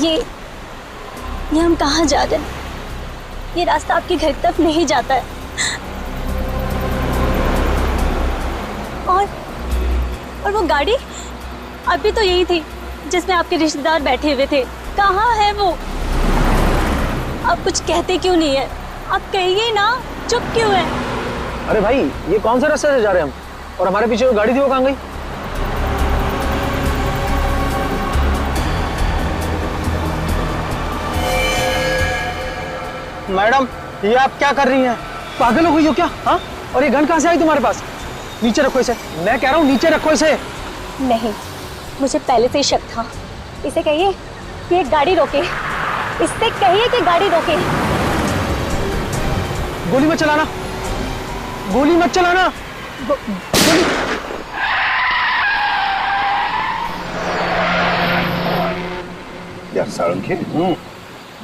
ये हम कहाँ जा रहे हैं? ये रास्ता आपके घर तक नहीं जाता है। और वो गाड़ी अभी तो यही थी जिसमें आपके रिश्तेदार बैठे हुए थे। कहाँ है वो? आप कुछ कहते क्यों नहीं है? आप कहिए ना, चुप क्यों है? अरे भाई, ये कौन सा रास्ते से जा रहे हैं हम? और हमारे पीछे वो गाड़ी थी, वो कहाँ गई? मैडम, ये आप क्या कर रही हैं? पागल हो गई हो क्या? हाँ? और ये गन कहाँ से आई तुम्हारे पास? नीचे रखो इसे। मैं कह रहा हूँ नीचे रखो इसे। नहीं, मुझे पहले से ही शक था। इसे कहिए कि एक गाड़ी रोके। इससे कहिए कि गाड़ी रोके। गोली मत चलाना, गोली मत चलाना। गोली। यार सारंगी,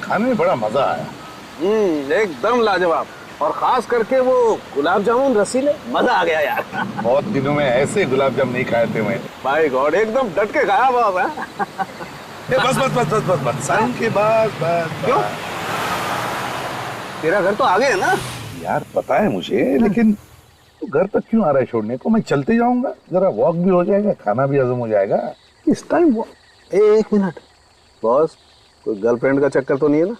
खाने में बड़ा मजा आया। एकदम लाजवाब। और खास करके वो गुलाब जामुन रसीले, मजा आ गया यार। बहुत दिनों में ऐसे गुलाब जामुन नहीं खाए थे मैंने। बाय गॉड, एकदम डट के खाया बाब है। बस बस बस बस बस बस सारंगी, बस बस। क्यों? तेरा घर तो आगे है ना यार? पता है मुझे, लेकिन तो घर तक क्यों आ रहा है छोड़ने को? मैं चलते जाऊंगा, जरा वॉक भी हो जाएगा, खाना भी हजम हो जाएगा। इस टाइम वो। एक मिनट बॉस, कोई गर्लफ्रेंड का चक्कर तो नहीं है ना?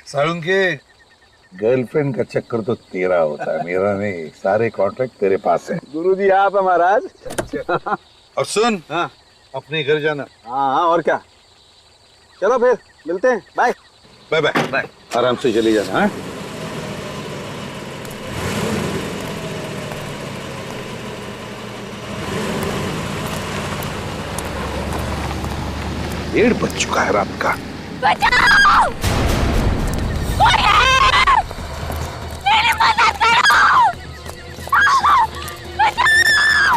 सारंगी, गर्लफ्रेंड का चक्कर तो तेरा होता है, मेरा नहीं। सारे कॉन्ट्रैक्ट तेरे पास है। गुरुजी आप है महाराज। और सुन, हाँ अपने घर जाना। हाँ, और क्या। चलो फिर मिलते हैं। Bye bye bye bye. आराम से चली जाना। हाँ? डेढ़ बज चुका है रात का। बचाओ! कोई है! मेरी मदद करो! बचाओ!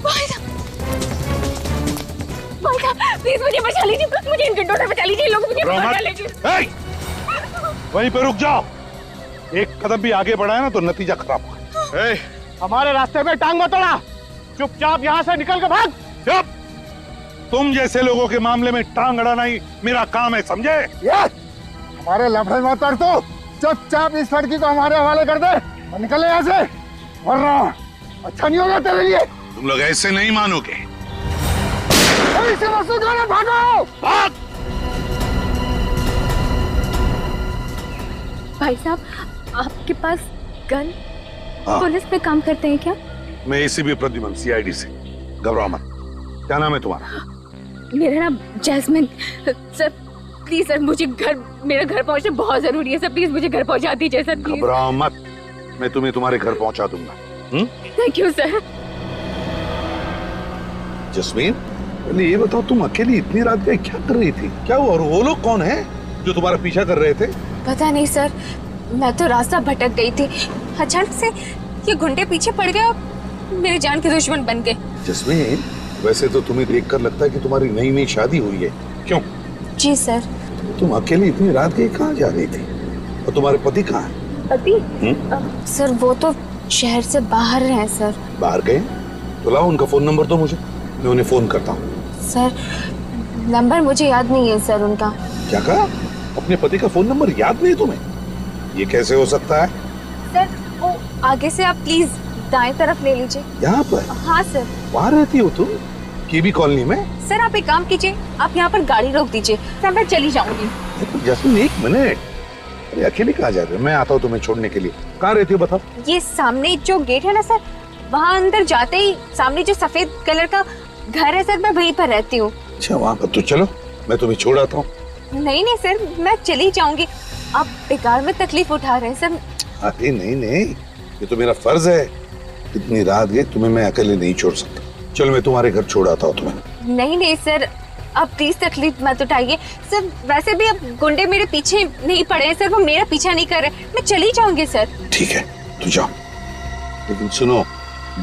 भाई साहब, प्लीज मुझे बचा लीजिए। मुझे इन गुंडों से बचा लीजिए। लोग मुझे बचा लीजिए। वहीं पे रुक जाओ। एक कदम भी आगे बढ़ाया ना तो नतीजा खराब होगा। हमारे रास्ते में टांग मत तोड़ा। चुपचाप यहाँ से निकल के भाग। चुप! तुम जैसे लोगों के मामले में टांग अड़ाना ही मेरा काम है, समझे? हमारे लफड़े मत कर। तो चुपचाप इस लड़की को हमारे हवाले कर दे और निकले यहाँ से, वरना अच्छा नहीं होगा तेरे लिए। तुम लोग ऐसे नहीं मानोगे। इसे मसूद वाले भागो! भाग! भाई साहब, आपके पास गन? हाँ। पुलिस पे काम करते हैं क्या? मैं एसीपी प्रद्युमन, सीआईडी से। घबराओ मत। क्या नाम है तुम्हारा? मेरा नाम जैस्मिन। सर प्लीज सर, मुझे मेरा घर पहुंचना बहुत जरूरी है सर। प्लीज मुझे घर पहुंचा दीजिए सर, प्लीज। घबराओ मत, मैं तुम्हें तुम्हारे घर पहुंचा दूंगा। Thank you sir. जस्मीन, पहले ये बताओ, तुम अकेली इतनी रात गए क्या कर रही थी? क्या हुआ? और वो लोग कौन है जो तुम्हारा पीछा कर रहे थे? पता नहीं सर, मैं तो रास्ता भटक गई थी। अचानक से ये गुंडे पीछे पड़ गए और मेरे जान के दुश्मन बन गए। जस्मीन, वैसे तो तुम्हें देखकर लगता है कि तुम्हारी नई नई शादी हुई है। क्यों? जी सर। तुम अकेली इतनी रात गई कहाँ जा रही थी? और तुम्हारे पति कहाँ है? पति? सर वो तो शहर से बाहर हैं सर। बाहर गए? तो लाओ उनका फोन नंबर दो मुझे, मैं उन्हें फोन करता हूँ। सर नंबर मुझे याद नहीं है सर उनका। क्या कहा? अपने पति का फोन नंबर याद नहीं तुम्हें? ये कैसे हो सकता है? सर वो आगे से आप प्लीज दाएं तरफ ले लीजिए। यहाँ पर? हाँ सर। वहाँ रहती हो तुम? केबी कॉलोनी में? सर आप एक काम कीजिए, आप यहाँ पर गाड़ी रोक दीजिए, सर मैं चली जाऊंगी। जैस्मिन एक मिनट, अरे अकेले कहाँ जा रहे हो? मैं आता हूँ तुम्हें छोड़ने के लिए। कहाँ रहती हो बताओ? ये सामने जो गेट है ना सर, वहाँ अंदर जाते ही सामने जो सफेद कलर का घर है सर, मैं वहीं पर रहती हूँ। अच्छा वहाँ पर, तो चलो मैं तुम्हें छोड़ आता हूँ। नहीं नहीं सर, मैं चली जाऊंगी। आप बेकार में तकलीफ उठा रहे हैं सर। अरे नहीं नहीं, ये तो मेरा फर्ज है। इतनी रात गई, तुम्हें मैं अकेले नहीं छोड़ सकता। चलो मैं तुम्हारे घर छोड़ आता हूँ तुम्हें। नहीं नहीं सर, आप प्लीज तकलीफ मत उठाइए सर। वैसे भी अब गुंडे मेरे पीछे नहीं पड़े हैं सर, वो मेरा पीछा नहीं कर रहे। मैं चली जाऊंगी सर। ठीक है तू जाओ, लेकिन सुनो,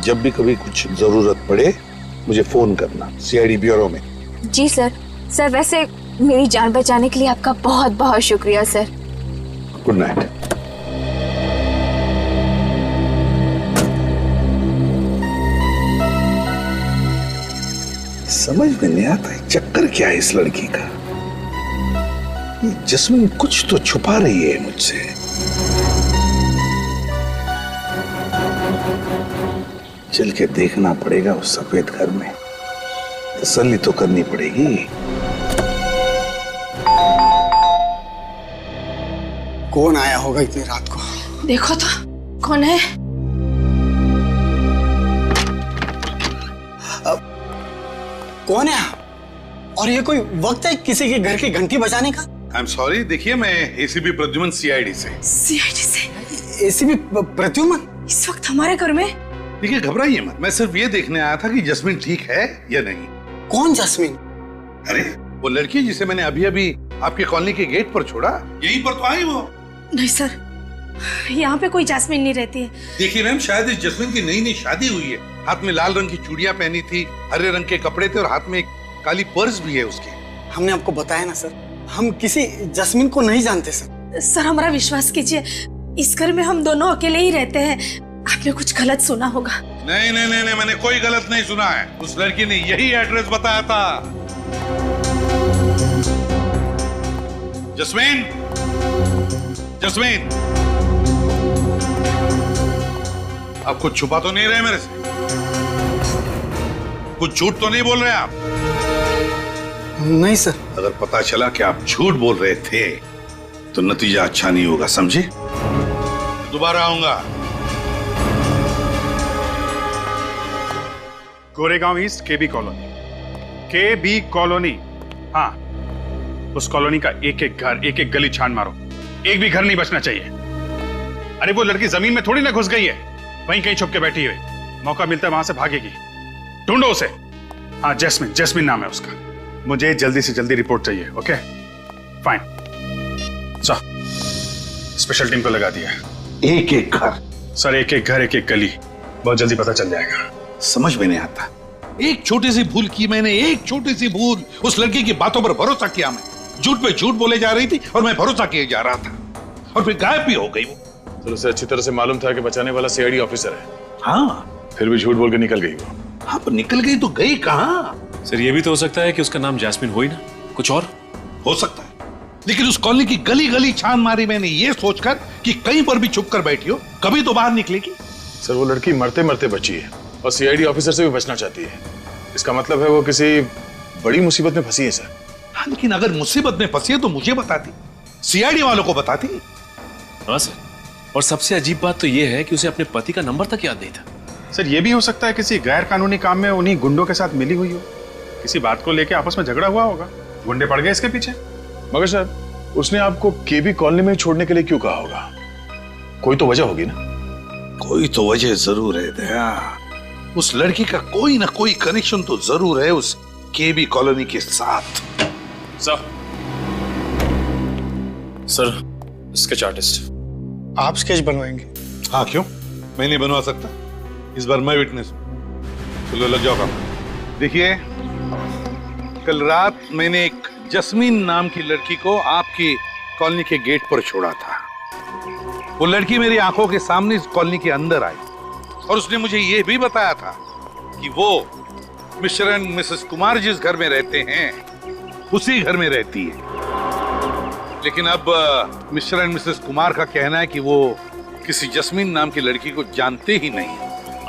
जब भी कभी कुछ जरूरत पड़े मुझे फोन करना, सीआईडी ब्यूरो में। जी सर। सर वैसे मेरी जान बचाने के लिए आपका बहुत बहुत शुक्रिया सर। Good night. समझ में नहीं आता है चक्कर क्या है इस लड़की का। ये जस्मीन कुछ तो छुपा रही है मुझसे। चल के देखना पड़ेगा उस सफेद घर में, तसल्ली तो करनी पड़ेगी। कौन आया होगा इतनी रात को? देखो तो कौन है? कौन है? और ये कोई वक्त है किसी के घर की घंटी बजाने का? आई एम सॉरी, देखिए मैं एसीपी प्रद्युमन सीआईडी से। सीआईडी से? एसीपी प्रद्युमन इस वक्त हमारे घर में? देखिए घबराइए मत, मैं सिर्फ ये देखने आया था कि जस्मीन ठीक है या नहीं। कौन जस्मीन? अरे वो लड़की जिसे मैंने अभी अभी आपके कॉलोनी के गेट पर छोड़ा, यहीं पर तो आई वो। नहीं सर, यहाँ पे कोई जैस्मीन नहीं रहती है। देखिए मैम, शायद इस जस्मीन की नई नई शादी हुई है। हाथ में लाल रंग की चूड़ियां पहनी थी, हरे रंग के कपड़े थे और हाथ में एक काली पर्स भी है उसके। हमने आपको बताया ना सर, हम किसी जस्मीन को नहीं जानते सर। सर हमारा विश्वास कीजिए, इस घर में हम दोनों अकेले ही रहते हैं। आपने कुछ गलत सुना होगा। नहीं नहीं नहीं, मैंने कोई गलत नहीं सुना है। उस लड़की ने यही एड्रेस बताया था। जस्मीन, जस्मीन, आप कुछ छुपा तो नहीं रहे मेरे से? कुछ झूठ तो नहीं बोल रहे आप? नहीं सर। अगर पता चला कि आप झूठ बोल रहे थे तो नतीजा अच्छा नहीं होगा, समझे? दोबारा आऊंगा। गोरेगांव ईस्ट केबी कॉलोनी, केबी कॉलोनी। हाँ, उस कॉलोनी का एक एक घर, एक एक गली छान मारो, एक भी घर नहीं बचना चाहिए। अरे वो लड़की जमीन में थोड़ी ना घुस गई है, वहीं कहीं छुप के बैठी हुई, मौका मिलता है वहां से भागेगी। ढूंढो उसे। हाँ, जैस्मिन, जैस्मिन नाम है उसका। मुझे जल्दी से जल्दी रिपोर्ट चाहिए। Okay fine, sir special team को लगा दिया। एक एक घर? सर एक एक घर, एक एक गली, बहुत जल्दी पता चल जाएगा। समझ में नहीं आता, एक छोटी सी भूल की मैंने, एक छोटी सी भूल। उस लड़की की बातों पर भरोसा किया मैं, झूठ पे झूठ बोले जा रही थी और मैं भरोसा किए जा रहा था, और फिर गायब भी हो गई वो। तो उसे अच्छी तरह से मालूम था कि बचाने वाला सीआईडी ऑफिसर है। हाँ, फिर भी झूठ बोल के निकल गई वो। हाँ, पर निकल गई तो गई कहाँ? सर ये भी तो हो सकता है कि उसका नाम जैस्मिन हो ही ना, कुछ और हो सकता है। लेकिन उस कॉलोनी की गली गली छान मारी मैंने, ये सोचकर कि कहीं पर भी छुप कर बैठी हो, कभी तो बाहर निकलेगी। सर वो लड़की मरते मरते बची है और सीआईडी ऑफिसर से भी बचना चाहती है। इसका मतलब है वो किसी बड़ी मुसीबत में फंसी है सर। हाँ, लेकिन अगर मुसीबत में फंसी है तो मुझे बताती, सीआईडी वालों को बताती। हाँ सर, और सबसे अजीब बात तो ये है कि उसे अपने पति का नंबर तक याद नहीं था। सर ये भी हो सकता है किसी गैर कानूनी काम में उन्हीं गुंडों के साथ मिली हुई हो, किसी बात को लेके आपस में झगड़ा हुआ होगा, गुंडे पड़ गए इसके पीछे। मगर सर उसने आपको केबी कॉलोनी में छोड़ने के लिए क्यों कहा होगा? कोई तो वजह होगी ना? कोई तो वजह जरूर है दया। उस लड़की का कोई ना कोई कनेक्शन तो जरूर है उस केबी कॉलोनी के साथ। Sir sketch artist. आप स्केच बनवाएंगे? हाँ, क्यों? मैं नहीं बनवा सकता? इस बार मैं विटनेस हूं। चलो लग जाओ काम। देखिए, कल रात मैंने एक जस्मीन नाम की लड़की को आपकी कॉलोनी के गेट पर छोड़ा था। वो लड़की मेरी आंखों के सामने इस कॉलोनी के अंदर आई और उसने मुझे यह भी बताया था कि वो मिस्टर एंड मिसेस कुमार जिस घर में रहते हैं उसी घर में रहती है। लेकिन अब मिस्टर एंड मिसेस कुमार का कहना है कि वो किसी जस्मीन नाम की लड़की को जानते ही नहीं।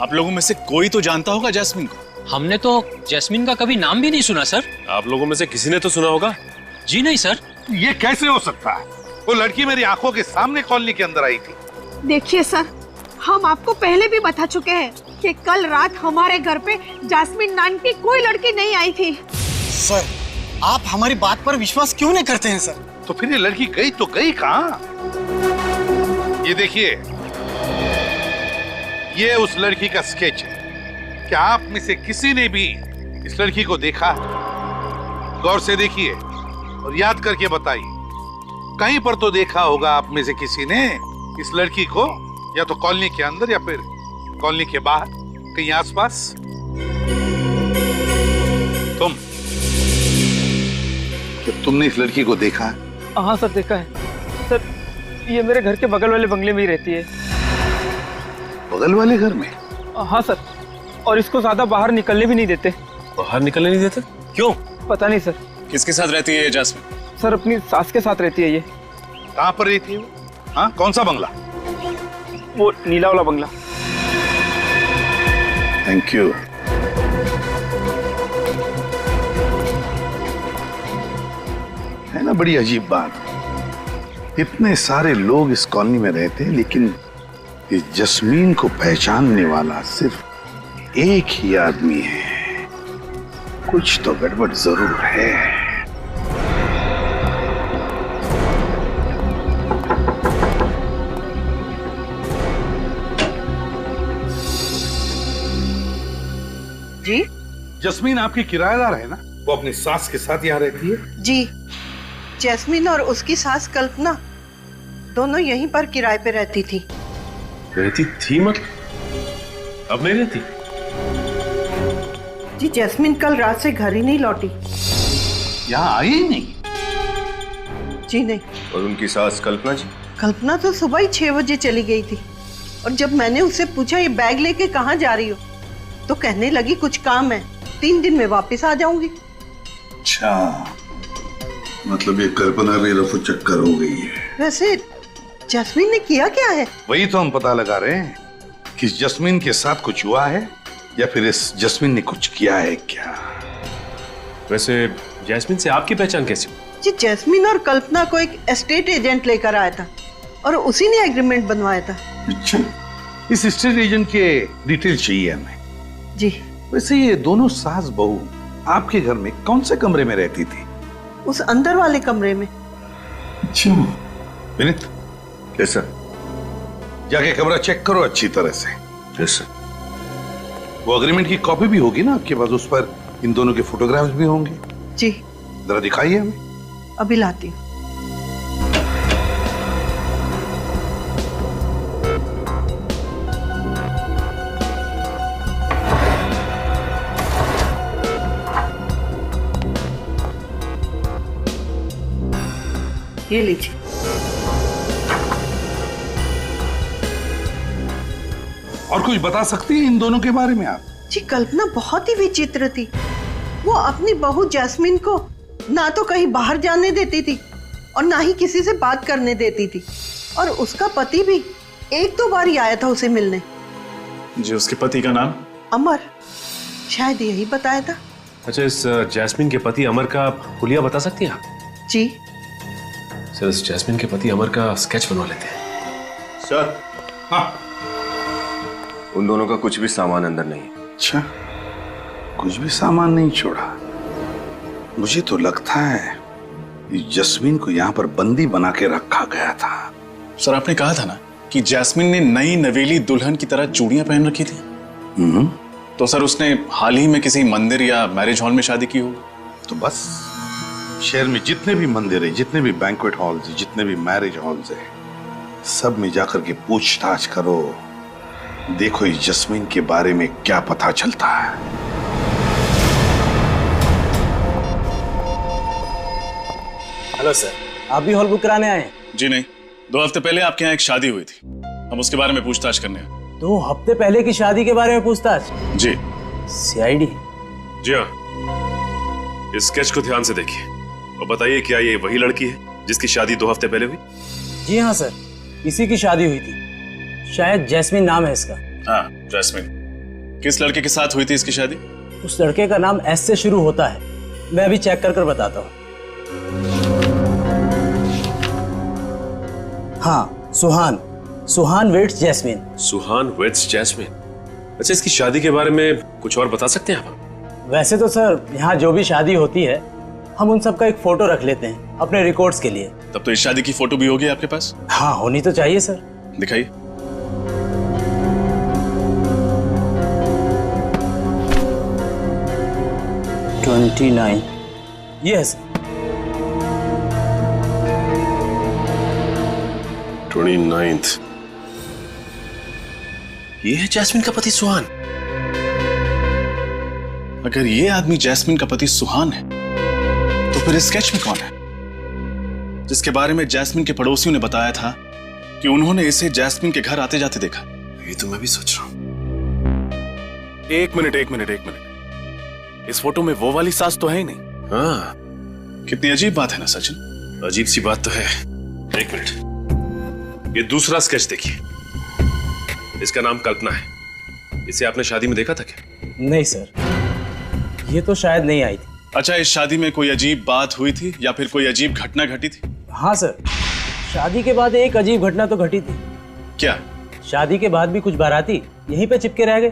आप लोगों में से कोई तो जानता होगा जैस्मिन को। हमने तो जैस्मिन का कभी नाम भी नहीं सुना सर। आप लोगों में से किसी ने तो सुना होगा? जी नहीं सर। ये कैसे हो सकता है? वो लड़की मेरी आंखों के सामने कॉलोनी के अंदर आई थी। देखिए सर, हम आपको पहले भी बता चुके हैं कि कल रात हमारे घर पे जैस्मिन नाम की कोई लड़की नहीं आई थी। सर आप हमारी बात पर विश्वास क्यों नहीं करते हैं सर? तो फिर ये लड़की गई तो गई कहाँ? ये देखिए, ये उस लड़की का स्केच है। क्या आप में से किसी ने भी इस लड़की को देखा? गौर से देखिए और याद करके बताइए। कहीं पर तो देखा होगा आप में से किसी ने इस लड़की को, या तो कॉलोनी के अंदर या फिर कॉलोनी के बाहर, कहीं आसपास। तुमने इस लड़की को देखा है? हाँ सर, देखा है सर। ये मेरे घर के बगल वाले बंगले में ही रहती है। बगल वाले घर में? हाँ सर, और इसको ज्यादा बाहर निकलने भी नहीं देते। बाहर निकलने नहीं देते? क्यों? पता नहीं सर। किसके साथ रहती है ये जैस्मिन? सर अपनी सास के साथ रहती है ये। कहाँ पर रहती है वो? हाँ, कौन सा बंगला? वो नीला वाला बंगला। Thank you. है ना बड़ी अजीब बात, इतने सारे लोग इस कॉलोनी में रहते हैं लेकिन इस जस्मीन को पहचानने वाला सिर्फ एक ही आदमी है। कुछ तो गड़बड़ जरूर है। जी जस्मीन आपकी किराएदार है ना? वो अपनी सास के साथ यहाँ रहती है? जी, जैस्मिन और उसकी सास कल्पना दोनों यहीं पर किराए पे रहती थी। रहती थी मतलब? अब नहीं रहती? जी, जैस्मिन कल रात से घर ही नहीं लौटी। यहाँ आई ही नहीं? जी नहीं। और उनकी सास कल्पना जी? कल्पना तो सुबह ही 6 बजे चली गई थी और जब मैंने उससे पूछा ये बैग लेके कहाँ जा रही हो तो कहने लगी कुछ काम है, 3 दिन में वापस आ जाऊंगी। अच्छा, मतलब ये कल्पना भी रफू चक्कर हो गई है। वैसे जस्मीन ने किया क्या है? वही तो हम पता लगा रहे हैं कि जस्मीन के साथ कुछ हुआ है या फिर इस जस्मीन ने कुछ किया है क्या। वैसे जैस्मिन से आपकी पहचान कैसी? जी, जैस्मिन और कल्पना को एक एस्टेट एजेंट लेकर आया था और उसी ने एग्रीमेंट बनवाया था। अच्छा, इस एस्टेट एजेंट के डिटेल चाहिए हमें। जी। वैसे ये दोनों सास बहू आपके घर में कौन से कमरे में रहती थी? उस अंदर वाले कमरे में। अच्छा विनीत, कैसा? जाके कमरा चेक करो अच्छी तरह से। कैसा? वो एग्रीमेंट की कॉपी भी होगी ना आपके पास, उस पर इन दोनों के फोटोग्राफ्स भी होंगे। जी। जरा दिखाइए हमें। अभी लाती हूँ। ये लीजिए। और कुछ बता सकती हैं इन दोनों के बारे में आप? जी, कल्पना बहुत ही विचित्र थी। वो अपनी बहू जैस्मिन को ना तो कहीं बाहर जाने देती थी और ना ही किसी से बात करने देती थी और उसका पति भी 1-2 बार ही आया था उसे मिलने। जी, उसके पति का नाम? अमर, शायद यही बताया था। अच्छा, इस जैस्मिन के पति अमर का हुलिया बता सकती हैं आप? जी सर, इस जैस्मिन के पति अमर का स्केच बनवा लेते हैं। सर। हाँ। उन दोनों का कुछ भी सामान अंदर नहीं है। अच्छा, कुछ भी सामान नहीं छोड़ा? मुझे तो लगता है कि जस्मीन को यहाँ पर बंदी बना के रखा गया था। सर, आपने कहा था ना कि जैस्मिन ने नई नवेली दुल्हन की तरह चूड़ियां पहन रखी थी। तो सर उसने हाल ही में किसी मंदिर या मैरिज हॉल में शादी की होगी। तो बस शहर में जितने भी मंदिर है, जितने भी बैंक्वेट हॉल्स है, जितने भी मैरिज हॉल्स है, सब में जाकर के पूछताछ करो। देखो इस जस्मीन के बारे में क्या पता चलता है। हेलो सर, आप भी हॉल बुक कराने आए हैं? जी नहीं, 2 हफ्ते पहले आपके यहाँ एक शादी हुई थी, हम उसके बारे में पूछताछ करने आए। 2 हफ्ते पहले की शादी के बारे में पूछताछ? जी। सीआईडी? जी हाँ। इस स्केच को ध्यान से देखिए और बताइए, क्या ये वही लड़की है जिसकी शादी 2 हफ्ते पहले हुई? जी हाँ सर, इसी की शादी हुई थी। शायद जैस्मिन नाम है इसका। हाँ, जैस्मिन। किस लड़के के साथ हुई थी इसकी शादी? उस लड़के का नाम एस से शुरू होता है, मैं अभी चेक कर बताता हूँ। हाँ, सुहान वेट्स जैस्मिन। सुहान वेट्स जैस्मिन। अच्छा, इसकी शादी के बारे में कुछ और बता सकते हैं आप? वैसे तो सर यहाँ जो भी शादी होती है हम उन सब का एक फोटो रख लेते हैं अपने रिकॉर्ड्स के लिए। तब तो इस शादी की फोटो भी होगी आपके पास? हाँ, होनी तो चाहिए सर। दिखाइए। यस। 29th। ये है जैस्मिन का पति सुहान। अगर ये आदमी जैस्मिन का पति सुहान है तो फिर इस स्केच में कौन है जिसके बारे में जैस्मिन के पड़ोसियों ने बताया था कि उन्होंने इसे जैस्मिन के घर आते जाते देखा? ये तो मैं भी सोच रहा हूं। एक मिनट। इस फोटो में वो वाली सास तो है ही नहीं। हाँ, कितनी अजीब बात है ना सचिन। अजीब सी बात तो है। एक मिनट, ये दूसरा स्केच देखिए। इसका नाम कल्पना है। इसे आपने शादी में देखा था क्या? नहीं सर, ये तो शायद नहीं आई थी। अच्छा, इस शादी में कोई अजीब बात हुई थी या फिर कोई अजीब घटना घटी थी? हाँ सर, शादी के बाद एक अजीब घटना तो घटी थी। क्या? शादी के बाद भी कुछ बाराती यहीं पे चिपके रह गए।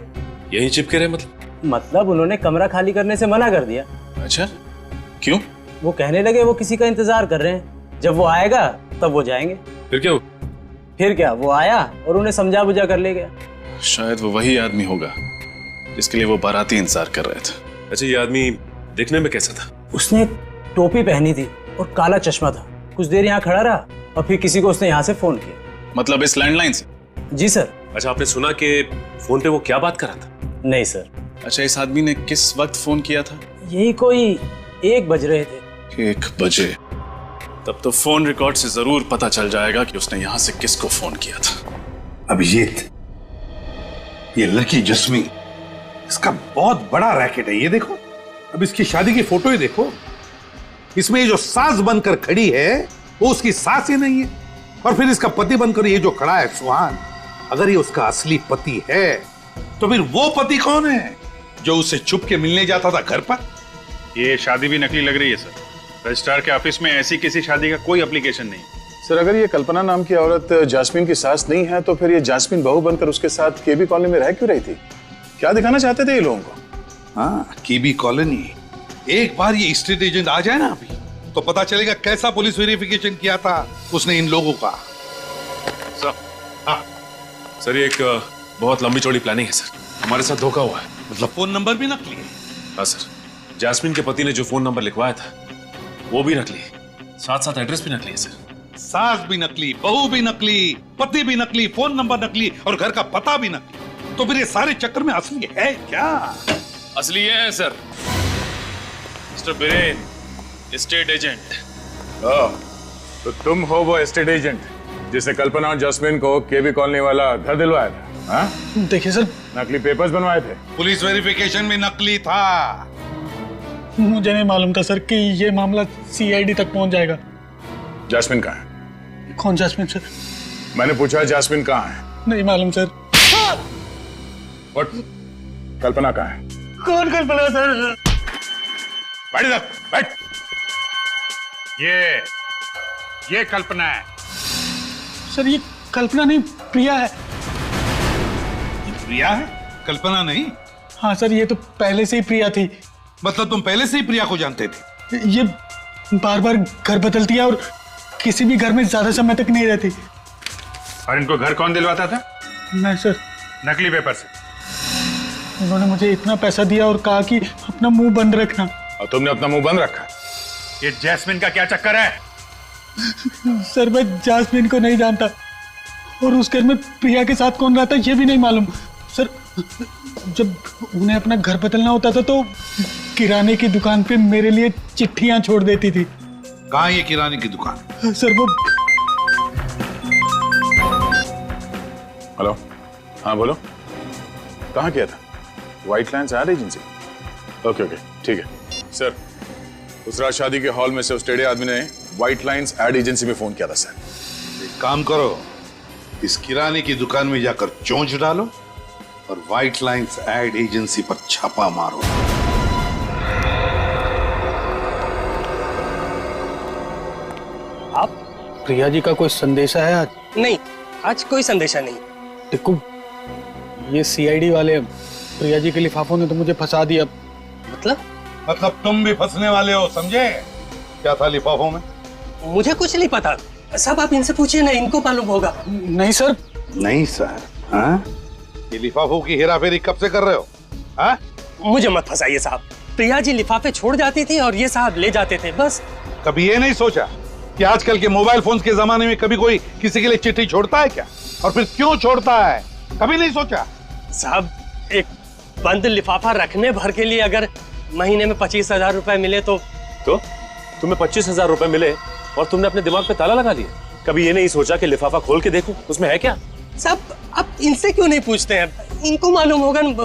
यहीं चिपके रहे मतलब उन्होंने कमरा खाली करने से मना कर दिया। अच्छा, क्यों? वो कहने लगे वो किसी का इंतजार कर रहे हैं, जब वो आएगा तब वो जाएंगे। फिर क्या? फिर क्या, वो आया और उन्हें समझा बुझा कर ले गया। शायद वो वही आदमी होगा जिसके लिए वो बाराती इंतजार कर रहे थे। अच्छा, ये आदमी दिखने में कैसा था? उसने टोपी पहनी थी और काला चश्मा था। कुछ देर यहाँ खड़ा रहा और फिर किसी को उसने यहाँ से फोन किया। मतलब इस लैंडलाइन से? जी सर। अच्छा, आपने सुना कि फोन पे वो क्या बात कर रहा था? नहीं सर। अच्छा, इस आदमी ने किस वक्त फोन किया था? यही कोई 1 बज रहे थे। 1 बजे? तब तो फोन रिकॉर्ड से जरूर पता चल जाएगा कि उसने यहाँ से किसको फोन किया था। अभिजीत, ये लड़की जस्मीन, इसका बहुत बड़ा रैकेट है। ये देखो, अब इसकी शादी की फोटो ही देखो। इसमें ये जो सास बनकर खड़ी है वो उसकी सास ही नहीं है, और फिर इसका पति बनकर ये जो खड़ा है सुहान, अगर ये उसका असली पति है तो फिर वो पति कौन है जो उसे छुप के मिलने जाता था घर पर? ये शादी भी नकली लग रही है सर। रजिस्ट्रार के ऑफिस में ऐसी किसी शादी का कोई एप्लीकेशन नहीं। सर, अगर ये कल्पना नाम की औरत जास्मीन की सास नहीं है तो फिर ये जास्मीन बहू बनकर उसके साथ केबी कॉलोनी में रह क्यों रही थी? क्या दिखाना चाहते थे ये लोगों को? हाँ, केबी कॉलोनी। एक बार ये स्टेट एजेंट आ जाए ना अभी, तो पता चलेगा कैसा पुलिस वेरिफिकेशन किया था उसने इन लोगों का। सर, ये एक बहुत लंबी चौड़ी प्लानिंग है सर। हमारे साथ धोखा हुआ है। मतलब फोन नंबर भी नकली है? हाँ सर, जास्मीन के पति ने जो फोन नंबर लिखवाया था वो भी नकली है, साथ साथ एड्रेस भी नकली है सर। सास भी नकली, बहू भी नकली, पति भी नकली, फोन नंबर नकली और घर का पता भी नकली। तो फिर ये सारे चक्कर में असली है क्या? असली ये है sir, mister villain, state agent. तो तुम हो वो एस्टेट एजेंट जिसे कल्पना और जस्मीन को केबी कॉलोनी वाला घर दिलवाया था? हाँ? देखिए सर, नकली पेपर्स बनवाए थे। पुलिस वेरिफिकेशन में नकली था। मुझे नहीं मालूम था सर कि ये मामला सीआईडी तक पहुंच जाएगा। जास्मीन कहाँ है? कौन जास्मीन सर? मैंने पूछा जास्मीन कहाँ है? नहीं मालूम सर। What? कल्पना कहाँ है? कौन कल्पना सर? बैठ इधर, बैठ। ये कल्पना है। सर, ये कल्पना नहीं, प्रिया है। प्रिया है, कल्पना नहीं? हाँ सर, ये तो पहले से ही प्रिया थी। मतलब तुम पहले से ही प्रिया को जानते थे? ये बार बार घर बदलती है और किसी भी घर में ज्यादा समय तक नहीं रहती। और इनको घर कौन दिलवाता था? मैं सर। नकली पेपर से। उन्होंने मुझे इतना पैसा दिया और कहा कि अपना मुंह बंद रखना। और तुमने अपना मुंह बंद रखा? ये जैस्मिन का क्या चक्कर है? सर, मैं जास्मिन को नहीं जानता और उस घर में प्रिया के साथ कौन रहता ये भी नहीं मालूम। सर, जब उन्हें अपना घर बदलना होता था तो किराने की दुकान पे मेरे लिए चिट्ठियां छोड़ देती थी। कहाँ ये किराने की दुकान? सर, वो। हेलो, हाँ बोलो, कहाँ किया था? White lines ad agency? Okay okay, ठीक है सर। उस रात शादी के हॉल में से उस टेढ़े आदमी ने व्हाइट लाइन्स एड एजेंसी में फोन किया था सर। एक काम करो, इस किराने की दुकान में जाकर चोंच डालो और व्हाइट लाइन्स एड एजेंसी पर छापा मारो। आप प्रिया जी का कोई संदेशा है आज? नहीं, आज कोई संदेशा नहीं। देखो, ये सीआईडी वाले प्रिया जी के लिफाफों ने तो मुझे फंसा दिया। मतलब तुम भी फंसने वाले हो, समझे? क्या था लिफाफों में? मुझे कुछ नहीं पता। सब आप इनसे पूछिए ना, इनको मालूम होगा। नहीं सर। नहीं सर? हाँ? ये लिफाफों की हेराफेरी कब से कर रहे हो? हाँ? मुझे मत फंसाइए साहब। प्रिया जी लिफाफे छोड़ जाती थी और ये साहब ले जाते थे, बस। कभी ये नहीं सोचा कि आजकल के मोबाइल फोन्स के जमाने में कभी कोई किसी के लिए चिट्ठी छोड़ता है क्या? और फिर क्यों छोड़ता है? कभी नहीं सोचा? साहब, एक बंद लिफाफा रखने भर के लिए अगर महीने में 25,000 रुपए मिले तो तुम्हें 25,000 रुपए मिले और तुमने अपने दिमाग पे ताला लगा लिया। कभी ये नहीं सोचा कि लिफाफा खोल के देखूं उसमें है क्या? साहब, आप इनसे क्यों नहीं पूछते हैं? इनको मालूम होगा न,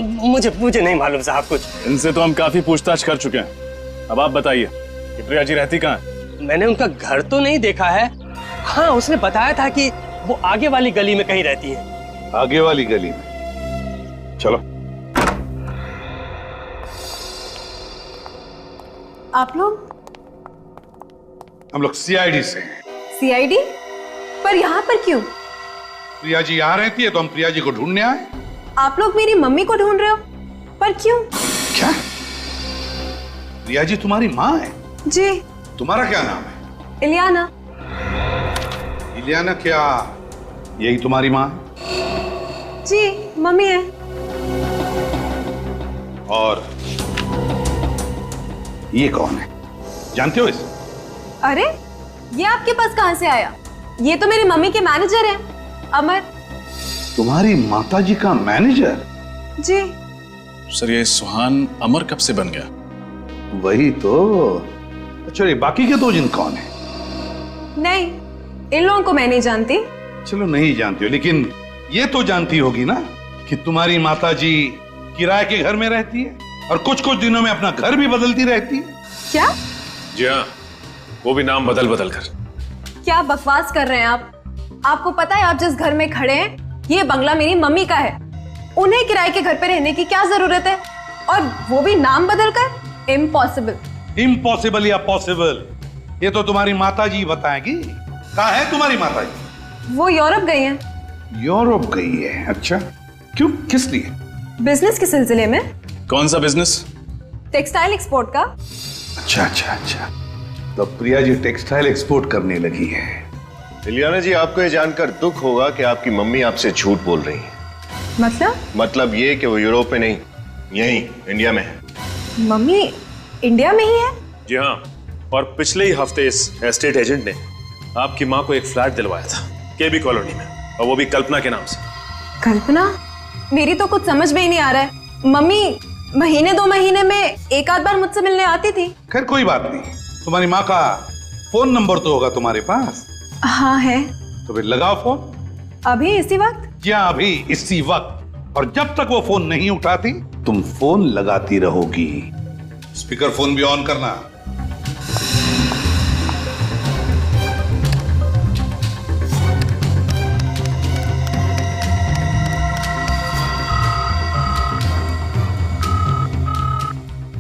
मुझे नहीं मालूम साहब कुछ। इनसे तो हम काफी पूछताछ कर चुके हैं। अब आप बताइए कि प्रिया जी रहती कहाँ है? मैंने उनका घर तो नहीं देखा है। हाँ, उसने बताया था कि वो आगे वाली गली में कहीं रहती है। आगे वाली गली में? चलो। आप लोग? हम लोग सीआईडी से हैं। सीआईडी? पर यहाँ पर क्यों? प्रिया जी यहाँ रहती है तो हम प्रिया जी को ढूंढने आए। आप लोग मेरी मम्मी को ढूंढ रहे हो? पर क्यों? क्या? प्रिया जी तुम्हारी माँ है? जी। तुम्हारा क्या नाम है? इलियाना। इलियाना क्या यही तुम्हारी माँ है? जी, मम्मी है। और ये कौन है? जानते हो इसे? अरे, ये आपके पास कहां से आया? ये तो मेरी मम्मी के मैनेजर हैं, अमर। तुम्हारी माताजी का मैनेजर? जी। सर, ये सुहान अमर कब से बन गया? वही तो। अच्छा, ये बाकी के दो जिन कौन है? नहीं, इन लोगों को मैं नहीं जानती। चलो नहीं जानती हो, लेकिन ये तो जानती होगी ना कि तुम्हारी माताजी किराए के घर में रहती है और कुछ कुछ दिनों में अपना घर भी बदलती रहती है। क्या? जी हाँ, वो भी नाम बदल बदल कर। क्या बकवास कर रहे हैं आप? आपको पता है आप जिस घर में खड़े हैं, ये बंगला मेरी मम्मी का है। उन्हें किराए के घर पे रहने की क्या जरूरत है? और वो भी नाम बदल कर? इम्पॉसिबल। इम्पॉसिबल या पॉसिबल, ये तो तुम्हारी माताजी बताएगी। कहाँ है तुम्हारी माताजी? वो यूरोप गई हैं। यूरोप गई है? अच्छा, क्यों, किस लिए? बिजनेस के सिलसिले में। कौन सा बिजनेस? टेक्सटाइल एक्सपोर्ट का। अच्छा अच्छा अच्छा, तो प्रिया जी टेक्सटाइल एक्सपोर्ट करने लगी है। इलियाना जी, आपको ये जानकर दुख होगा कि आपकी मम्मी आपसे झूठ बोल रही है। मतलब ये कि वो यूरोप में नहीं, यहीं इंडिया में है। मम्मी इंडिया में ही है? जी हाँ, और पिछले ही हफ्ते इस एस्टेट एजेंट ने आपकी माँ को एक फ्लैट दिलवाया था केबी कॉलोनी में, और वो भी कल्पना के नाम से। कल्पना? मेरी तो कुछ समझ में ही नहीं आ रहा है। मम्मी महीने 2 महीने में एक आध बार मुझसे मिलने आती थी। खैर कोई बात नहीं, तुम्हारी माँ का फोन नंबर तो होगा तुम्हारे पास? हाँ है। तो फिर लगाओ फोन। अभी इसी वक्त? क्या अभी इसी वक्त? और जब तक वो फोन नहीं उठाती तुम फोन लगाती रहोगी। स्पीकर फोन भी ऑन करना।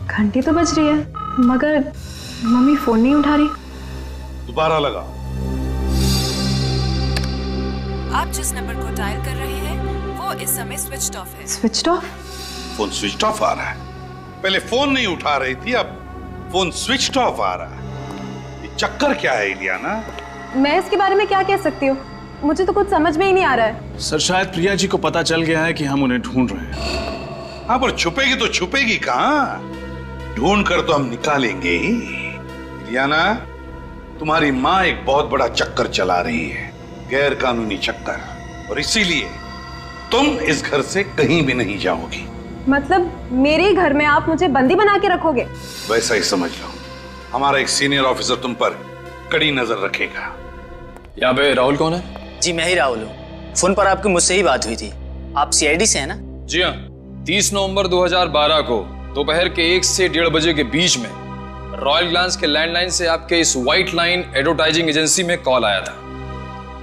घंटी तो बज रही है, मगर मम्मी फोन नहीं उठा रही। दोबारा लगाओ। आप जिस नंबर को डायल कर रहे हैं वो इस समय स्विच्ड ऑफ है। Switched off? Phone switch off आ रहा है। पहले फोन नहीं उठा रही थी, अब फोन स्विच ऑफ आ रहा है। ये चक्कर क्या है इलियाना? मैं इसके बारे में क्या कह सकती हूँ, मुझे तो कुछ समझ में ही नहीं आ रहा है। सर, शायद प्रिया जी को पता चल गया है कि हम उन्हें ढूंढ रहे हैं। हाँ, पर छुपेगी तो छुपेगी कहाँ? ढूंढ कर तो हम निकालेंगे ही। इलियाना, तुम्हारी माँ एक बहुत बड़ा चक्कर चला रही है, गैर कानूनी चक्कर, और इसीलिए तुम इस घर से कहीं भी नहीं जाओगी। मतलब मेरे घर में आप मुझे बंदी बना के रखोगे? वैसा ही समझ लो। हमारा एक सीनियर ऑफिसर तुम पर कड़ी नजर रखेगा। यहाँ पे राहुल कौन है? जी मैं ही राहुल हूँ। फोन पर आपकी मुझसे ही बात हुई थी। आप सीआईडी से हैं ना? जी हाँ। 30 नवंबर 2012 को दोपहर के 1 से 1:30 बजे के बीच में रॉयल ग्लांस के लैंडलाइन से आपके इस व्हाइट लाइन एडवर्टाइजिंग एजेंसी में कॉल आया था,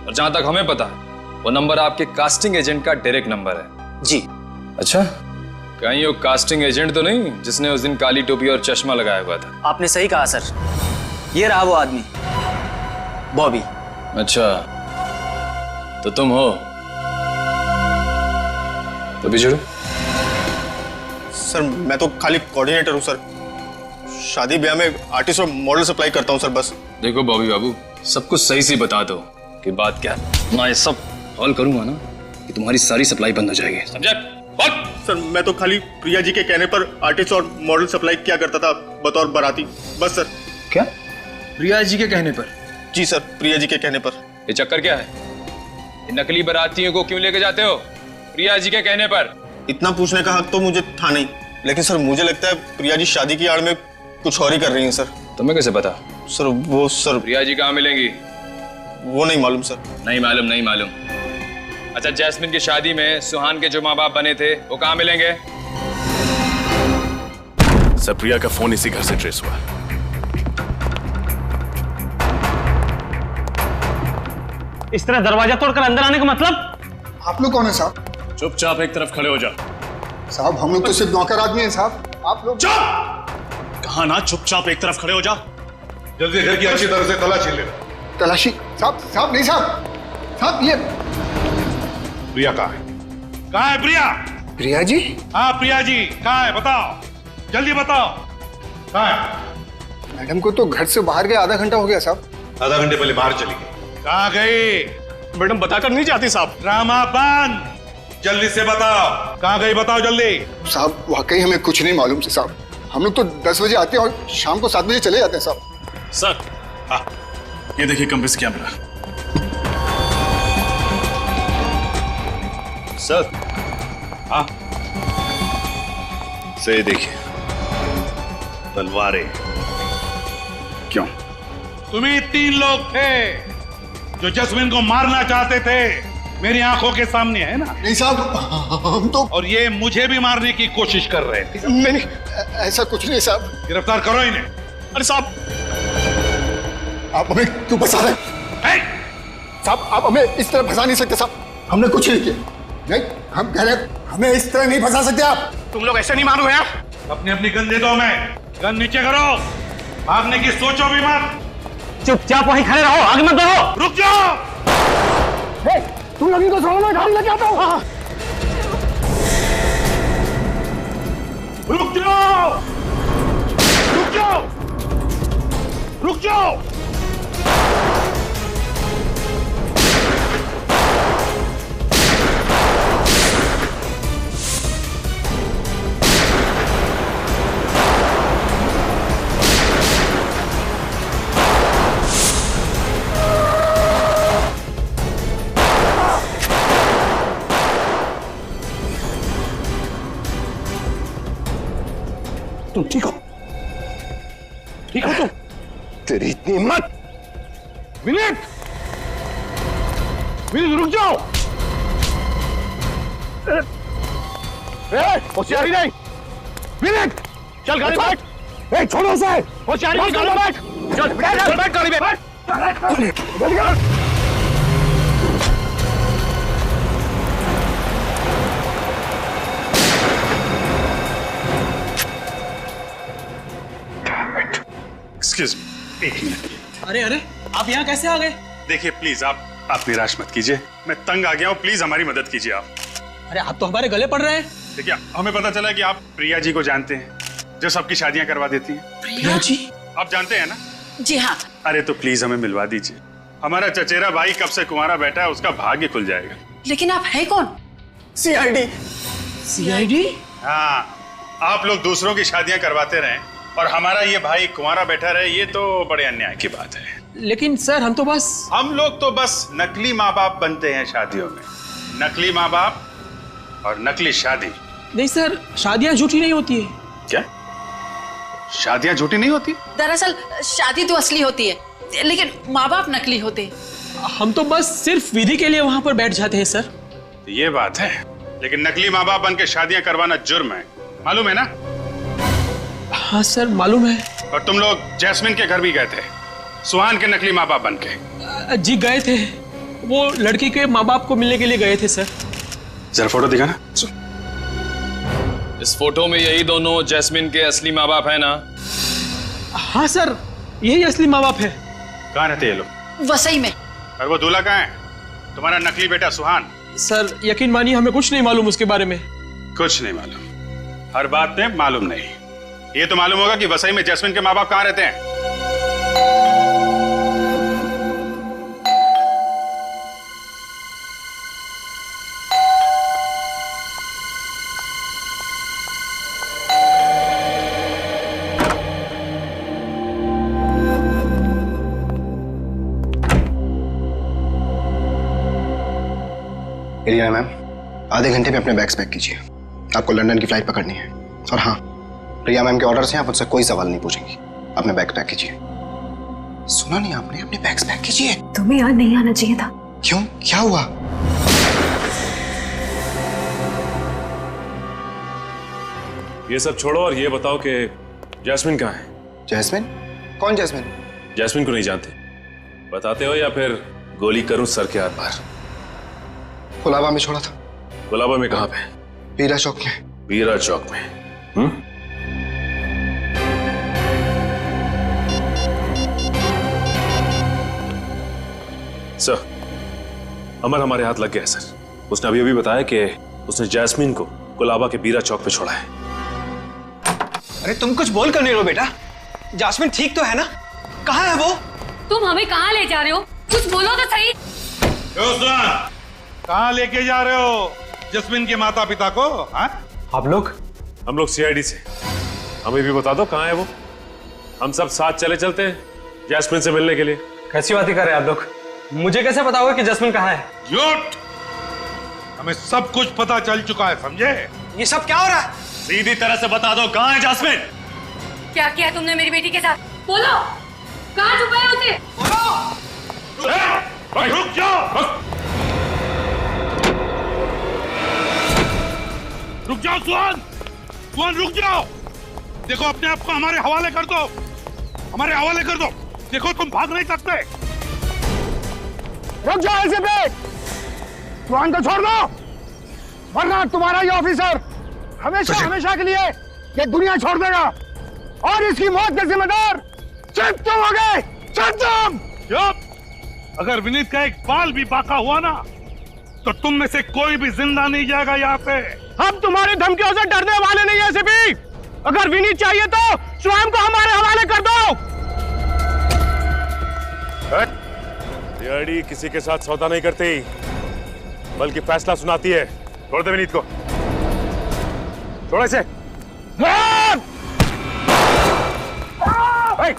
और जहां तक हमें पता है वो नंबर आपके कास्टिंग एजेंट का डायरेक्ट नंबर है। जी। अच्छा, कहीं वो कास्टिंग एजेंट तो नहीं जिसने उस दिन काली टोपी और चश्मा लगाया हुआ था? आपने सही कहा सर, ये रहा वो आदमी, बॉबी। अच्छा, तो तुम हो? तो बिछड़ो। सर मैं तो खाली कोऑर्डिनेटर हूँ सर, शादी ब्याह में आर्टिस्ट और मॉडल सप्लाई करता हूँ सर, बस। देखो बॉबी बाबू, सब कुछ सही से बता दो कि बात क्या है। मैं ये सब हॉल करूंगा ना कि तुम्हारी सारी सप्लाई बंद हो जाएगी, समझा? सर मैं तो खाली प्रिया जी के कहने पर आर्टिस्ट और मॉडल सप्लाई किया करता था बतौर बाराती, बस सर। क्या? प्रिया जी के कहने पर? जी सर, प्रिया जी के कहने पर। ये चक्कर क्या है? ये नकली बारातियों को क्यों लेके जाते हो प्रिया जी के कहने पर? इतना पूछने का हक तो मुझे था नहीं, लेकिन सर मुझे लगता है प्रिया जी शादी की आड़ में कुछ और ही कर रही हैं सर। तुम्हें कैसे पता? सर वो सर प्रिया जी कहाँ मिलेंगी? वो नहीं मालूम सर। नहीं मालूम? नहीं मालूम? अच्छा, जैस्मिन की शादी में सुहान के जो माँ बाप बने थे वो कहाँ मिलेंगे? सर, प्रिया का फोन इसी घर से ट्रेस हुआ। इस तरह दरवाजा तोड़कर अंदर आने का मतलब? आप लोग कौन है साहब? चुपचाप एक तरफ खड़े हो जा। साहब हम लोग तो सिर्फ नौकर आदमी हैं साहब। आप लोग कहा ना चुपचाप एक तरफ खड़े हो जा। जल्दी घर की अच्छी तरह से तलाशी ले। तलाशी? साहब नहीं साहब। साहब ये प्रिया कहाँ है? कहाँ है प्रिया? प्रिया जी? हाँ प्रिया जी कहाँ है? बताओ, जल्दी बताओ कहाँ है? मैडम को तो घर से बाहर गए आधा घंटा हो गया साहब। आधा घंटे पहले बाहर चली गई। कहाँ गई? मैडम बताकर नहीं जाती साहब। ड्रामा बंद, जल्दी से बताओ कहाँ गई, बताओ जल्दी। साहब वाकई हमें कुछ नहीं मालूम से साहब। हम लोग तो 10 बजे आते हैं और शाम को 7 बजे चले जाते हैं साहब। सर, हाँ, ये देखिए कंप्रेस कैमरा। सर, हाँ से देखिए तलवारें। क्यों? तुम्ही 3 लोग थे जो जैस्मिन को मारना चाहते थे, मेरी आंखों के सामने है ना? नहीं साहब, हम तो। और ये मुझे भी मारने की कोशिश कर रहे थे। नहीं, ऐसा कुछ नहीं साहब। गिरफ्तार करो इन्हें। अरे साहब, आप हमें क्यों फंसा रहे हैं? साहब आप हमें इस तरह फंसा नहीं सकते साहब। हमने कुछ नहीं किया। नहीं, हम कह रहे हैं हमें इस तरह नहीं फंसा सकते आप। तुम लोग ऐसे नहीं मारो यार। अपनी अपनी गन दे दो हमें। गन नीचे करो, भागने की सोचो भी मत। चुपचाप वहीं खड़े रहो, आगे मत बढ़ो। रुक जाओ। तुम लोग इनको छोड़ो, मैं गाड़ी लेके आता हूँ। रुक जाओ, रुक जाओ, रुक जाओ। तुम ठीक हो? ठीक हो तुम? तेरी इतनी हिम्मत! विनीत, विनीत रुक जाओ। होशियारी नहीं। विनीत चल गाड़ी में बैठ। छोड़ो उसे। होशियारी नहीं, गाड़ी में बैठ। चल बैठ गाड़ी में बैठ। Excuse me, 1 minute. अरे आप यहाँ कैसे आ गए? देखिए प्लीज आप निराश मत कीजिए, मैं तंग आ गया हूँ, प्लीज हमारी मदद कीजिए आप। अरे आप तो हमारे गले पड़ रहे हैं। देखिए हमें पता चला कि आप प्रिया जी को जानते हैं, जो सबकी शादियां करवा देती हैं। प्रिया जी? आप जानते हैं ना? जी हाँ। अरे तो प्लीज हमें मिलवा दीजिए। हमारा चचेरा भाई कब से कुंवारा बैठा है, उसका भाग्य खुल जाएगा। लेकिन आप है कौन? CID। CID? हाँ, आप लोग दूसरों की शादियां करवाते रहे और हमारा ये भाई कुंवारा बैठा रहे, ये तो बड़े अन्याय की बात है। लेकिन सर हम लोग तो बस नकली माँ बाप बनते हैं शादियों में। नकली माँ बाप और नकली शादी। नहीं सर, शादियां झूठी नहीं होती है। क्या? शादियां झूठी नहीं होती? दरअसल शादी तो असली होती है, लेकिन माँ बाप नकली होते हैं। हम तो बस सिर्फ विधि के लिए वहां पर बैठ जाते हैं सर। ये बात है, लेकिन नकली माँ बाप बन के शादियां करवाना जुर्म है, मालूम है ना? हाँ सर मालूम है। और तुम लोग जैस्मिन के घर भी गए थे, सुहान के नकली माँ बाप बन के। जी गए थे, वो लड़की के माँ बाप को मिलने के लिए गए थे सर। जरा फोटो दिखाना। इस फोटो में यही दोनों जैस्मिन के असली माँ बाप है ना? हाँ सर, यही असली माँ बाप है। कहाँ रहते ये लोग? वसई में। और वो दूल्हा कहाँ है? तुम्हारा नकली बेटा सुहान। सर यकीन मानिए हमें कुछ नहीं मालूम उसके बारे में। कुछ नहीं मालूम? हर बात में मालूम नहीं। ये तो मालूम होगा कि वसई में जैस्मिन के माँ बाप कहाँ रहते हैं। एलियाना मैम, आधे घंटे में अपने बैग्स पैक कीजिए, आपको लंदन की फ्लाइट पकड़नी है। और हाँ, प्रिया मैम के ऑर्डर से आप मुझसे कोई सवाल नहीं पूछेंगी। अपने बैग्स पैक कीजिए। सुना नहीं आपने? अपने बैग्स पैक कीजिए। तुम्हें यहाँ नहीं आना चाहिए था। क्यों? क्या हुआ? ये सब छोड़ो और ये बताओ कि जैस्मिन कहाँ है? जैस्मिन? कौन जैस्मिन? जैस्मिन को नहीं जानते? बताते हो या फिर गोली करूं सर के आर पार? गुलाबा में छोड़ा था। गुलाबा में कहाँ पे? बीरा चौक में। बीरा चौक में? सर, अमर हमारे हाथ लग गया है सर। उसने अभी अभी बताया कि उसने जैस्मिन को गुलाबा के बीरा चौक पे छोड़ा है। अरे तुम कुछ बोल कर नहीं रहो बेटा। जैस्मिन ठीक तो है ना? कहाँ है वो? तुम हमें कहाँ ले जा रहे हो? कुछ बोलो तो सही। कहाँ लेके जा रहे हो जैस्मिन के माता पिता को? आप लोग? हम लोग सीआईडी से। हमें भी बता दो कहाँ है वो। हम सब साथ चले चलते हैं जैस्मिन से मिलने के लिए। कैसी बातें कर रहे हैं आप लोग? मुझे कैसे पता होगा कि जैस्मिन कहाँ है? झूठ! हमें सब कुछ पता चल चुका है, समझे? ये सब क्या हो रहा है? सीधी तरह से बता दो कहाँ है जैस्मिन? क्या किया तुमने मेरी बेटी के साथ? बोलो, कहाँ छुपाए उसे? रुक जाओ! रुक जाओ सुहान! सुहान रुक जाओ! देखो अपने आप को हमारे हवाले कर दो, हमारे हवाले कर दो। देखो तुम भाग नहीं सकते। रुक जाओ ऐसे पे! सुहान को छोड़ दो, वरना तुम्हारा ये ऑफिसर हमेशा हमेशा के लिए ये दुनिया छोड़ देगा और इसकी मौत के जिम्मेदार सिर्फ तुम हो गए। चुप! अगर विनीत का एक बाल भी बाका हुआ ना तो तुम में से कोई भी जिंदा नहीं जाएगा यहाँ पे। हम तुम्हारी धमकियों से डरने वाले नहीं है सिपी। अगर विनीत चाहिए तो स्वयं को हमारे हवाले कर दो। सीआईडी किसी के साथ सौदा नहीं करती बल्कि फैसला सुनाती है। छोड़ दे विनीत को। छोड़ इसे। सुहान! My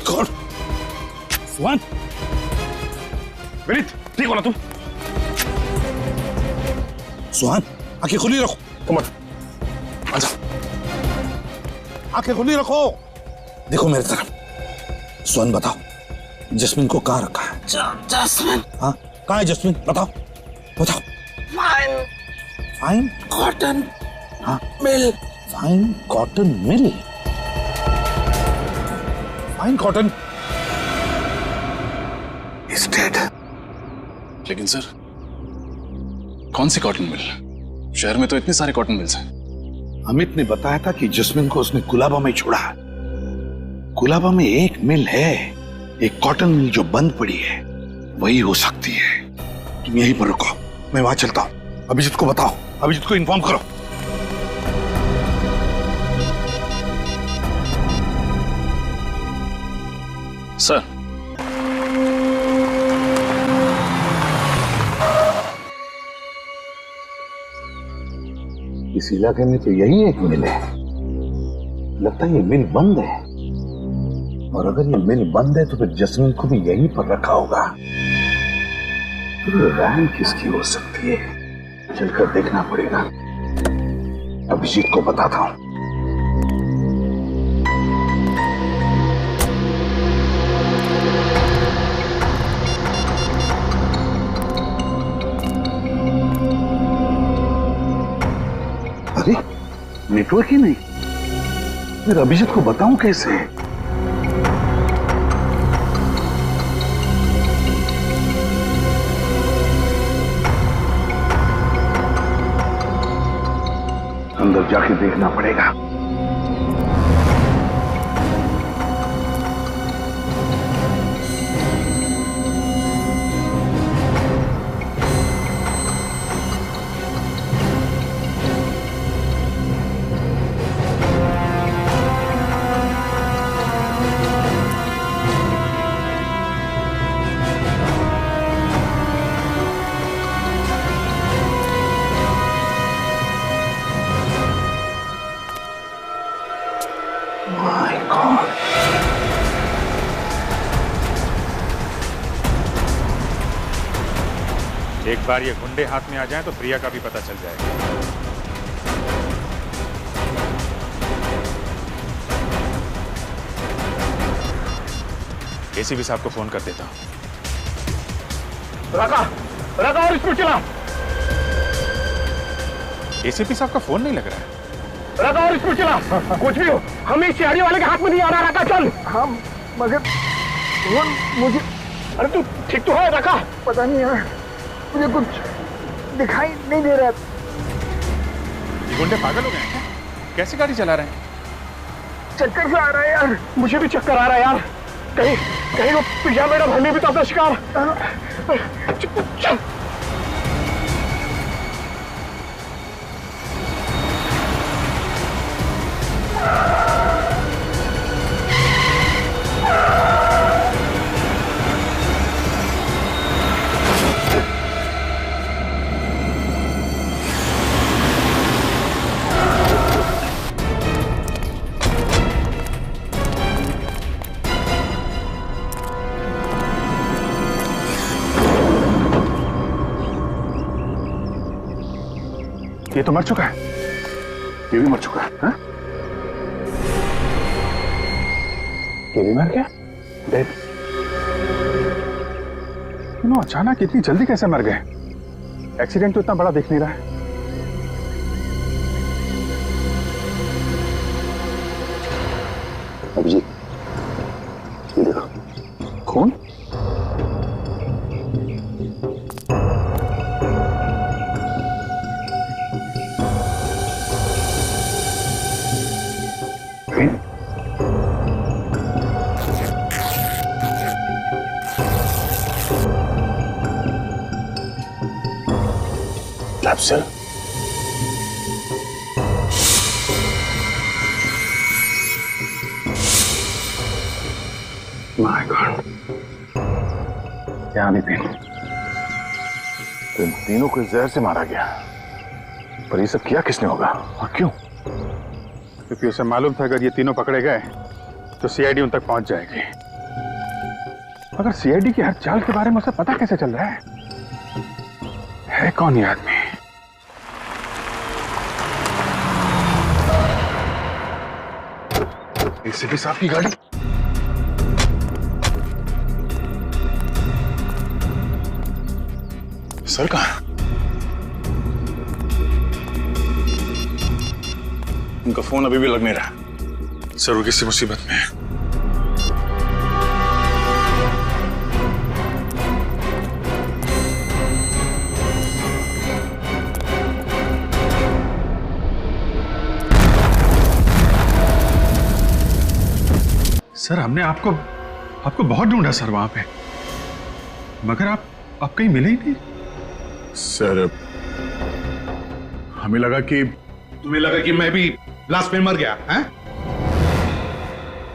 god! सुहान! विनीत ठीक हो ना तुम? सुहान आंखें खुली रखो। कमर आजा, आंखें खुली रखो। देखो मेरी तरफ। सुहान बताओ जैस्मिन को कहाँ रखा है? जैस्मिन? हाँ कहाँ है जैस्मिन? बताओ बताओ। Fine cotton mill. Fine cotton mill? Fine cotton is dead. लेकिन सर कौन सी कॉटन मिल? शहर में तो इतने सारे कॉटन मिल्स हैं। अमित ने बताया था कि जैस्मिन को उसने कुलाबा में छोड़ा है। कुलाबा में एक मिल है, एक कॉटन मिल जो बंद पड़ी है, वही हो सकती है। तुम यहीं पर रुको, मैं वहां चलता हूं। अभिजीत को बताओ, अभिजीत को इन्फॉर्म करो। सर इस इलाके में तो यही एक मिल है। लगता है ये मिल बंद है, और अगर ये मिल बंद है तो फिर जैस्मिन को भी यहीं पर रखा होगा। तो ये वैन किसकी हो सकती है? चलकर देखना पड़ेगा। अभिजीत को बताता हूं। अरे नेटवर्क ही नहीं, फिर अभिजीत को बताऊं कैसे? अंदर जाके देखना पड़ेगा। एक बार ये गुंडे हाथ में आ जाएं तो प्रिया का भी पता चल जाएगा। एसीपी साहब को फोन कर देता हूं। रखा और इसको चला। एसीपी साहब का फोन नहीं लग रहा है। रखा और इसको चला, कुछ भी हो हम इस शहरी वाले के हाथ में नहीं आ रहा। रखा चल। हम मगर मुझे, अरे तू ठीक तो है रखा? पता नहीं यार, मुझे कुछ दिखाई नहीं दे रहा। ये गुंडे पागल हो गए हैं क्या? कैसे गाड़ी चला रहे हैं? चक्कर से आ रहा है यार, मुझे भी चक्कर आ रहा है यार। कहीं कहीं वो पिया मेरा भाई भी तो अपना शिकार। चल ये तो मर चुका है, ये भी मर चुका है। हाँ? ये भी मर गया? डेड। तीनों अचानक इतनी जल्दी कैसे मर गए? एक्सीडेंट तो इतना बड़ा दिख नहीं रहा है। अभिजीत, ये देखो। खून? Sir. My God. क्या विपिन, इन तीनों को जहर से मारा गया, पर ये सब किया किसने होगा और क्यों? क्योंकि उसे मालूम था अगर ये तीनों पकड़े गए तो सीआईडी उन तक पहुंच जाएगी। मगर सीआईडी की हर चाल के बारे में उसे पता कैसे चल रहा है कौन ये आदमी? एसीपी साहब की गाड़ी। सर कहाँ? उनका फोन अभी भी लग नहीं रहा। सर वो किसी मुसीबत में है। सर हमने आपको बहुत ढूंढा सर वहां पे, मगर आप कहीं मिले ही नहीं। सर हमें लगा कि तुम्हें लगा कि मैं भी ब्लास्ट में मर गया हैं?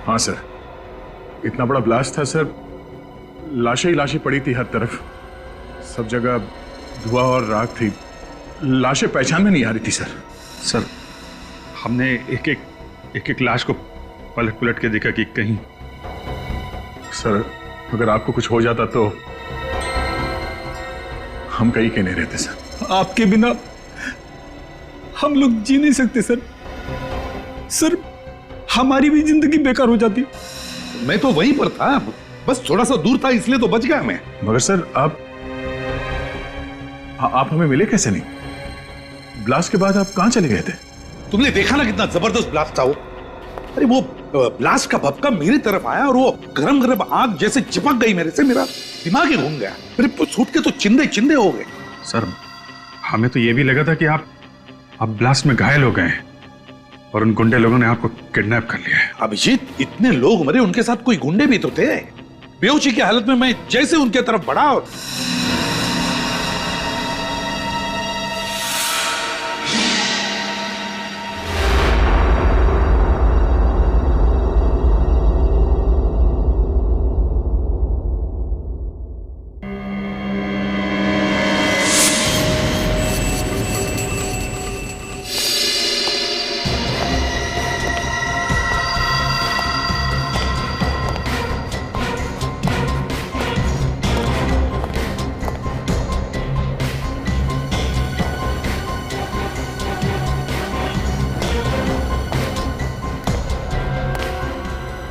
हाँ सर, इतना बड़ा ब्लास्ट था सर, लाशें ही लाशें पड़ी थी हर तरफ, सब जगह धुआं और राख थी, लाशें पहचान में नहीं आ रही थी सर। सर हमने एक एक लाश को पलट के देखा कि कहीं। सर अगर आपको कुछ हो जाता तो हम कहीं के नहीं रहते सर। आपके बिना हम लोग जी नहीं सकते सर। सर हमारी भी जिंदगी बेकार हो जाती। मैं तो वहीं पर था, बस थोड़ा सा दूर था इसलिए तो बच गया मैं। मगर सर आप हमें मिले कैसे नहीं? ब्लास्ट के बाद आप कहां चले गए थे? तुमने देखा ना कितना जबरदस्त ब्लास्ट था वो। अरे वो ब्लास्ट का भपका मेरी तरफ आया और वो गरम गरम आग जैसे चिपक गई मेरे से, मेरा दिमाग ही घूम गया, मेरे सूट के तो चिंदे चिंदे हो गए। सर हमें तो ये भी लगा था कि आप ब्लास्ट में घायल हो गए और उन गुंडे लोगों ने आपको किडनैप कर लिया है। अभिजीत, इतने लोग मरे, उनके साथ कोई गुंडे भी तो थे। बेहोशी की हालत में मैं जैसे उनके तरफ बढ़ा और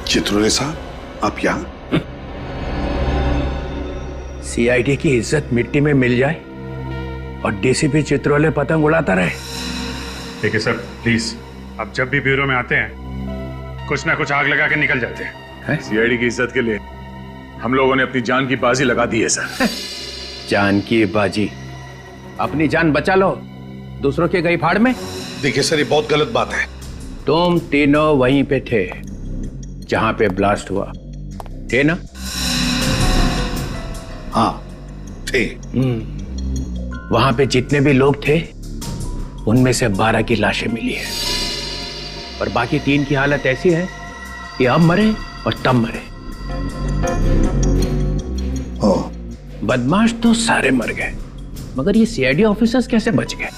चित्रोले साहब, आप यहाँ? सीआईडी की इज्जत मिट्टी में मिल जाए और डीसीपी चित्रोले पतंग उड़ाता रहे, देखिए सर प्लीज, आप जब भी ब्यूरो में आते हैं कुछ ना कुछ आग लगा के निकल जाते हैं। सीआईडी की इज्जत के लिए हम लोगों ने अपनी जान की बाजी लगा दी है सर। जान की बाजी? अपनी जान बचा लो, दूसरों के गई फाड़ में। देखिए सर, ये बहुत गलत बात है। तुम तीनों वहीं पे थे जहां पे ब्लास्ट हुआ, थे ना? हाँ थे। वहां पे जितने भी लोग थे उनमें से 12 की लाशें मिली है और बाकी 3 की हालत ऐसी है कि अब मरे और तब मरे। बदमाश तो सारे मर गए, मगर ये सीआईडी ऑफिसर्स कैसे बच गए?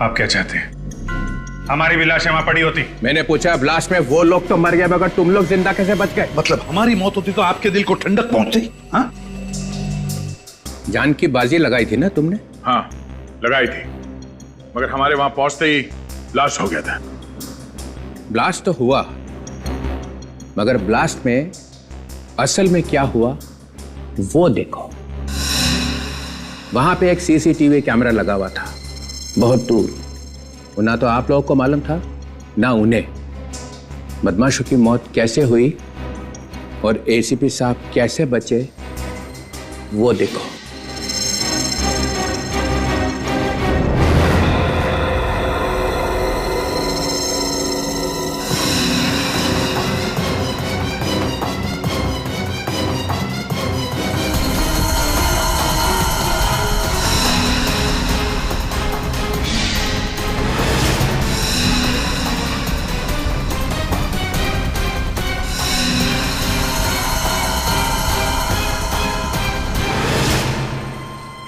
आप क्या चाहते हैं? हमारी भी लाशें वहां पड़ी होती। मैंने पूछा, ब्लास्ट में वो लोग तो मर गए मगर तुम लोग जिंदा कैसे बच गए? मतलब हमारी मौत होती तो आपके दिल को ठंडक पहुंचती? हाँ? जान की बाजी लगाई थी ना तुमने? हाँ लगाई थी, मगर हमारे वहां पहुंचते ही ब्लास्ट हो गया था। ब्लास्ट तो हुआ, मगर ब्लास्ट में असल में क्या हुआ वो देखो। वहां पे एक सीसीटीवी कैमरा लगा हुआ था बहुत दूर, ना तो आप लोगों को मालूम था ना उन्हें। बदमाशों की मौत कैसे हुई और एसीपी साहब कैसे बचे वो देखो।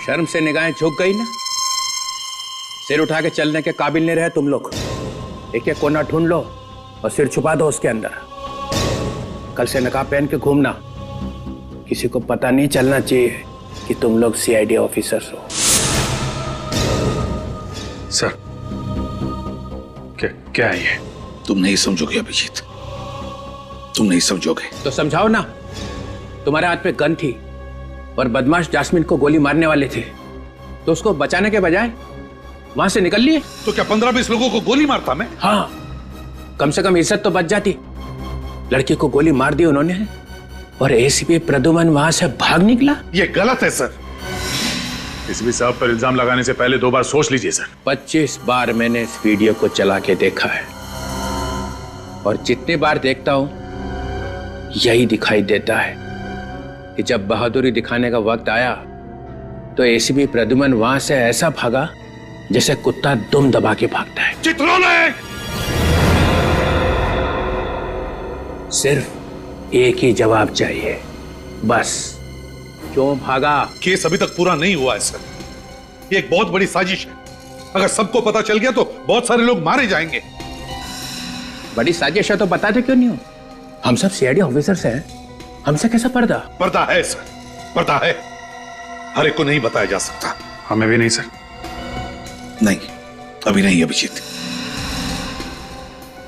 शर्म से निगाहें झुक गई ना? सिर उठा के चलने के काबिल नहीं रहे तुम लोग। एक एक कोना ढूंढ लो और सिर छुपा दो उसके अंदर। कल से नकाब पहन के घूमना, किसी को पता नहीं चलना चाहिए कि तुम लोग सीआईडी ऑफिसर्स हो। सर क्या है ये? तुम नहीं समझोगे अभिजीत, तुम नहीं समझोगे। तो समझाओ ना। तुम्हारे हाथ पे गन थी और बदमाश जास्मिन को गोली मारने वाले थे, तो उसको बचाने के बजाय वहां से निकल लिए। तो क्या 15-20 लोगों को गोली मारता मैं? हाँ, कम से कम इज्जत तो बच जाती। लड़की को गोली मार दी उन्होंने और एसीपी प्रद्युमन वहां से भाग निकला। ये गलत है सर। एसीपी साहब पर इल्जाम लगाने से पहले 2 बार सोच लीजिए सर। 25 बार मैंने इस वीडियो को चला के देखा है और जितनी बार देखता हूं यही दिखाई देता है कि जब बहादुरी दिखाने का वक्त आया तो एसीपी प्रद्युमन वहां से ऐसा भागा जैसे कुत्ता दुम दबा के भागता है। चित्रोले! सिर्फ एक ही जवाब चाहिए, बस। क्यों भागा? केस अभी तक पूरा नहीं हुआ है सर। ये एक बहुत बड़ी साजिश है। अगर सबको पता चल गया तो बहुत सारे लोग मारे जाएंगे। बड़ी साजिश है तो बताते क्यों नहीं हो? हम सब सीआईडी ऑफिसर्स हैं, हमसे कैसा पर्दा? पर्दा है सर, पर्दा है। हर एक को नहीं बताया जा सकता। हमें भी नहीं सर। नहीं, अभी नहीं अभिजीत।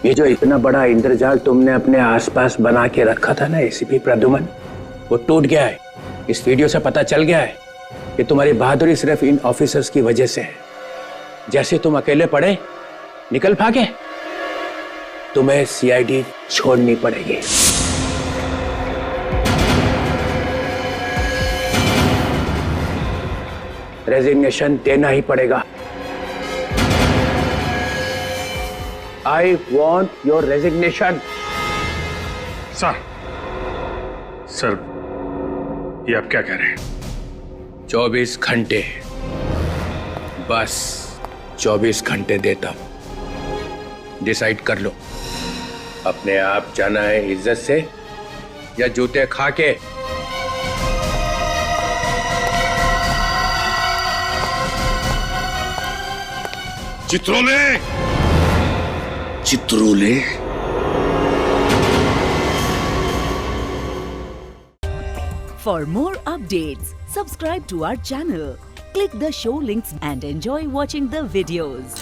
ये जो इतना बड़ा इंद्रजाल तुमने अपने आसपास बना के रखा था ना एसीपी प्रद्युमन, वो टूट गया है। इस वीडियो से पता चल गया है कि तुम्हारी बहादुरी सिर्फ इन ऑफिसर्स की वजह से है। जैसे तुम अकेले पड़े निकल भागे, तुम्हें सीआईडी छोड़नी पड़ेगी। रेजिग्नेशन देना ही पड़ेगा। I want your resignation. Sir ये आप क्या कह रहे हैं? 24 घंटे, बस 24 घंटे देता हूं। डिसाइड कर लो, अपने आप जाना है इज्जत से या जूते खा के। Chitrole! Chitrole! For more updates, subscribe to our channel, click the show links and enjoy watching the videos.